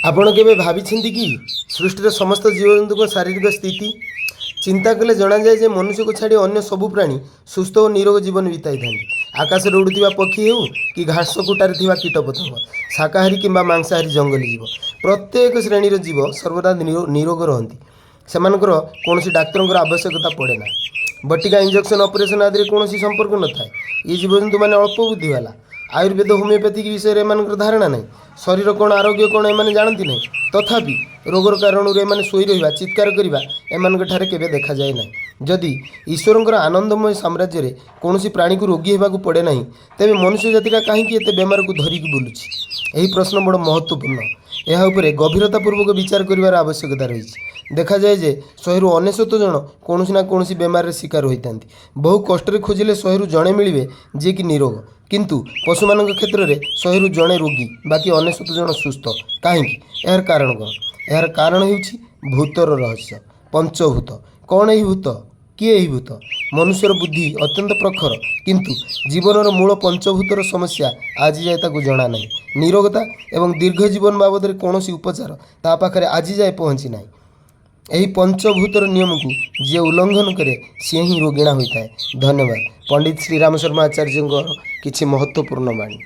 ଆପଣ କେବେ ଭାବିଛନ୍ତି କି ସୃଷ୍ଟିର ସମସ୍ତ ଜୀବଜନ୍ତୁଙ୍କ ଶାରୀରିକ ସ୍ଥିତି ଚିନ୍ତା କଲେ ଜଣାଯାଏ ଯେ ମନୁଷ୍ୟକୁ ଛାଡ଼ି ଅନ୍ୟ ସବୁ ପ୍ରାଣୀ ସୁସ୍ଥ ଓ ନିରୋଗ ଜୀବନ ବିତାଇଥାନ୍ତି। ଆକାଶରେ ଉଡ଼ୁଥିବା ପକ୍ଷୀ ହେଉ କି ଘାସ କୁଟାରେ ଥିବା କୀଟପତଙ୍ଗ, ଶାକାହାରୀ କିମ୍ବା ମାଂସାହାରୀ ଜଙ୍ଗଲୀ ଜୀବ, ପ୍ରତ୍ୟେକ ଶ୍ରେଣୀର ଜୀବ ସର୍ବଦା ନିରୋଗ ରହନ୍ତି। ସେମାନଙ୍କର କୌଣସି ଡାକ୍ତରଙ୍କର ଆବଶ୍ୟକତା ପଡ଼େ ନା। ବଟିକା ଇଞ୍ଜେକ୍ସନ୍ ଅପରେସନ୍ ଆଦିରେ କୌଣସି ସମ୍ପର୍କ ନଥାଏ। ଏ ଜୀବଜନ୍ତୁମାନେ ଅଳ୍ପ ବୁଦ୍ଧିବାଲା। ଆୟୁର୍ବେଦ ହୋମିଓପାଥିକ ବିଷୟରେ ଏମାନଙ୍କର ଧାରଣା ନାହିଁ। ଶରୀର କ'ଣ ଆରୋଗ୍ୟ କ'ଣ ଏମାନେ ଜାଣନ୍ତି ନାହିଁ। ତଥାପି ରୋଗର କାରଣରୁ ଏମାନେ ଶୋଇ ରହିବା, ଚିତ୍କାର କରିବା ଏମାନଙ୍କଠାରେ କେବେ ଦେଖାଯାଏ ନାହିଁ। ଯଦି ଈଶ୍ୱରଙ୍କର ଆନନ୍ଦମୟ ସାମ୍ରାଜ୍ୟରେ କୌଣସି ପ୍ରାଣୀକୁ ରୋଗୀ ହେବାକୁ ପଡ଼େ ନାହିଁ, ତେବେ ମନୁଷ୍ୟ ଜାତିଟା କାହିଁକି ଏତେ ବେମାରକୁ ଧରିକି ବୁଲୁଛି? ଏହି ପ୍ରଶ୍ନ ବଡ଼ ମହତ୍ତ୍ୱପୂର୍ଣ୍ଣ। ଏହା ଉପରେ ଗଭୀରତାପୂର୍ବକ ବିଚାର କରିବାର ଆବଶ୍ୟକତା ରହିଛି। ଦେଖାଯାଏ ଯେ 100ରୁ 99 ଜଣ କୌଣସି ନା କୌଣସି ବେମାରରେ ଶିକାର ହୋଇଥାନ୍ତି। ବହୁ କଷ୍ଟରେ ଖୋଜିଲେ 100ରୁ ଜଣେ ମିଳିବେ ଯିଏକି ନିରୋଗ। କିନ୍ତୁ ପଶୁମାନଙ୍କ କ୍ଷେତ୍ରରେ 100ରୁ ଜଣେ ରୋଗୀ, ବାକି 99 ଜଣ ସୁସ୍ଥ। କାହିଁକି? ଏହାର କାରଣ କ'ଣ? ଏହାର କାରଣ ହେଉଛି ଭୂତର ରହସ୍ୟ। ପଞ୍ଚଭୂତ। କ'ଣ ଏହି ଭୂତ? କିଏ ଏହି ଭୂତ? ମନୁଷ୍ୟର ବୁଦ୍ଧି ଅତ୍ୟନ୍ତ ପ୍ରଖର, କିନ୍ତୁ ଜୀବନର ମୂଳ ପଞ୍ଚଭୂତର ସମସ୍ୟା ଆଜି ଯାଏ ତାକୁ ଜଣା ନାହିଁ। ନିରୋଗତା ଏବଂ ଦୀର୍ଘ ଜୀବନ ବାବଦରେ କୌଣସି ଉପଚାର ତା ପାଖରେ ଆଜି ଯାଏ ପହଞ୍ଚି ନାହିଁ। ଏହି ପଞ୍ଚଭୂତର ନିୟମକୁ ଯିଏ ଉଲ୍ଲଂଘନ କରେ ସିଏ ହିଁ ରୋଗିଣା ହୋଇଥାଏ। ଧନ୍ୟବାଦ। ପଣ୍ଡିତ ଶ୍ରୀରାମ ଶର୍ମା ଆଚାର୍ଯ୍ୟଙ୍କର କିଛି ମହତ୍ତ୍ୱପୂର୍ଣ୍ଣ ବାଣୀ।